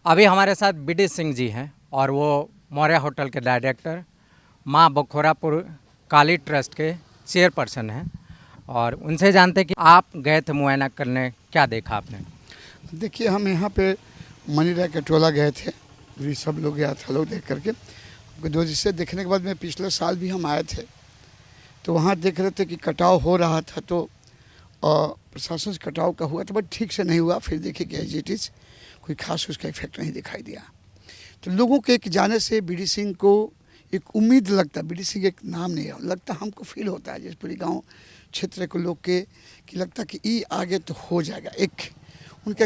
अभी हमारे साथ बीडी सिंह जी हैं और वो मौर्य होटल के डायरेक्टर, माँ बखोरापुर काली ट्रस्ट के चेयरपर्सन हैं और उनसे जानते हैं कि आप गए थे मुआयना करने, क्या देखा आपने? देखिए, हम यहाँ पे मनीरा के टोला गए थे, भी सब लोग गया था लोग देख करके। जो जिससे देखने के बाद में पिछले साल भी हम आए थे, तो वहाँ देख रहे थे कि कटाव हो रहा था, तो प्रशासन से कटाव का हुआ था, बट ठीक से नहीं हुआ। फिर देखे कि एज इट इज़ कोई खास उसका इफेक्ट नहीं दिखाई दिया। तो लोगों के एक जाने से बीडी सिंह को एक उम्मीद लगता, बीडी सिंह एक नाम नहीं है, लगता हमको फील होता है जैसे पूरी गांव क्षेत्र के लोग के कि लगता कि ये आगे तो हो जाएगा, एक उनका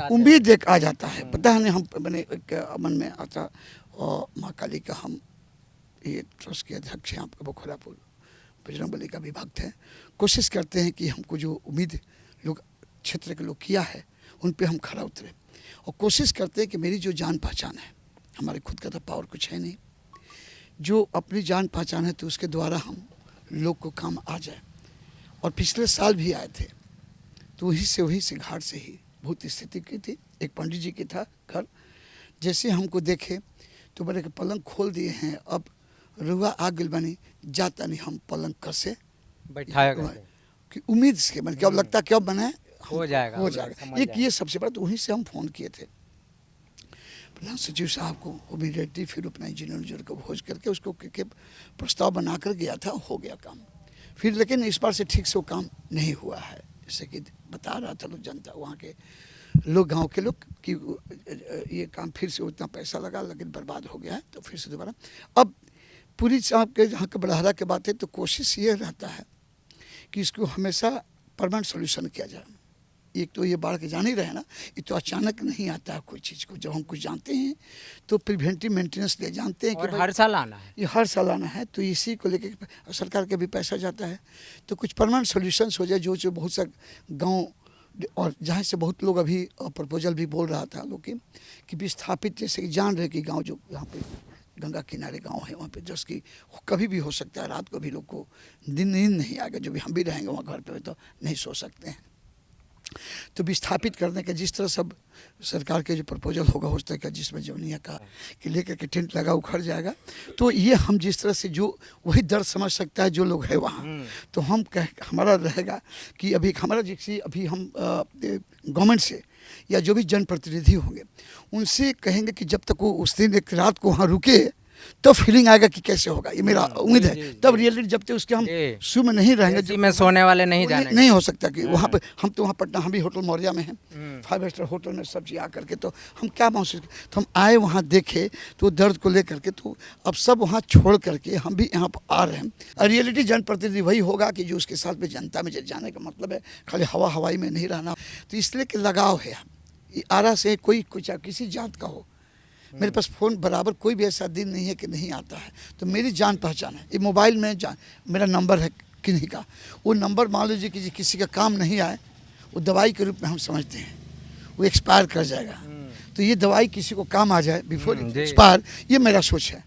उम्मीद एक आ जाता है। पता नहीं, हम मैंने एक मन में आता, और माँ काली का हम ये ट्रस्ट के अध्यक्ष हैं, आपका बखोरापुर बजरंगबली का भी भक्त है। कोशिश करते हैं कि हमको जो उम्मीद लोग क्षेत्र के लोग किया है उन पे हम खरा उतरे, और कोशिश करते हैं कि मेरी जो जान पहचान है, हमारे खुद का तो पावर कुछ है नहीं, जो अपनी जान पहचान है तो उसके द्वारा हम लोग को काम आ जाए। और पिछले साल भी आए थे, तो वहीं से घाट से ही बहुत स्थिति की थी। एक पंडित जी की था घर, जैसे हमको देखे तो बोले कि पलंग खोल दिए हैं, अब रुआ आग बनी जाता नहीं, हम पलंग कैसे बैठाएगा कि उम्मीद से मतलब क्या लगता क्या बना हो जाएगा एक ये सबसे बड़ा। तो वहीं से हम फ़ोन किए थे प्रधान सचिव साहब को, इमीडिएटली फिर अपना इंजीनियर को खोज करके उसको के प्रस्ताव बना कर गया था, हो गया काम। फिर लेकिन इस बार से ठीक से वो काम नहीं हुआ है, जैसे कि बता रहा था लोग, जनता वहाँ के लोग, गांव के लोग, कि ये काम फिर से उतना पैसा लगा लेकिन बर्बाद हो गया है। तो फिर से दोबारा अब पूरी साहब के जहाँ के बड़हरा के बात है, तो कोशिश ये रहता है कि इसको हमेशा परमानेंट सोल्यूशन किया जाए। एक तो ये बाढ़ के जान ही रहे ना, ये तो अचानक नहीं आता है कोई चीज़ को। जब हम कुछ जानते हैं तो प्रिवेंटिव मेंटेनेंस ले जानते हैं कि हर साल आना है, ये हर साल आना है, तो इसी को लेकर सरकार के भी पैसा जाता है। तो कुछ परमानेंट सोल्यूशंस हो जाए, जो बहुत सा गाँव और जहाँ से बहुत लोग अभी प्रपोजल भी बोल रहा था लोग कि विस्थापित, जैसे कि जान रहे कि गाँव जो यहाँ पे गंगा किनारे गांव है, वहाँ पे जस की कभी भी हो सकता है, रात को भी लोग को दिन नींद नहीं आएगा, जो भी हम भी रहेंगे वहाँ घर पे तो नहीं सो सकते हैं। तो विस्थापित करने का जिस तरह सब सरकार के जो प्रपोजल होगा हो सकता है जिसमें जवनिया का कि लेकर के टेंट लगा उखड़ जाएगा, तो ये हम जिस तरह से जो वही दर्द समझ सकता है जो लोग है वहाँ, तो हम हमारा रहेगा कि अभी हमारा जैसे अभी हम गवर्नमेंट से या जो भी जनप्रतिनिधि होंगे उनसे कहेंगे कि जब तक वो उस दिन एक रात को वहाँ रुके तो फीलिंग आएगा कि कैसे होगा, ये मेरा उम्मीद है। तब रियलिटी जब तक उसके हम शू में नहीं रहेंगे, जब में सोने वाले नहीं जाने, नहीं हो सकता कि वहाँ पे हम तो वहाँ पटना, हम भी होटल मौर्या में हैं, 5 स्टार होटल में सब चीज़ आ करके, तो हम क्या महसूस, तो हम आए वहाँ देखे तो दर्द को लेकर के, तो अब सब वहाँ छोड़ करके हम भी यहाँ पर आ रहे हैं। और रियलिटी जनप्रतिनिधि वही होगा कि जो उसके साथ में जनता में जाने का मतलब है खाली हवाई में नहीं रहना। तो इसलिए कि लगाव है, आरा से कोई कुछ किसी जात का हो, मेरे पास फ़ोन बराबर कोई भी ऐसा दिन नहीं है कि नहीं आता है। तो मेरी जान पहचान है, ये मोबाइल में मेरा नंबर है किन्हीं का, वो नंबर मान लीजिए कि किसी का काम नहीं आए, वो दवाई के रूप में हम समझते हैं, वो एक्सपायर कर जाएगा। तो ये दवाई किसी को काम आ जाए बिफोर एक्सपायर, ये मेरा सोच है।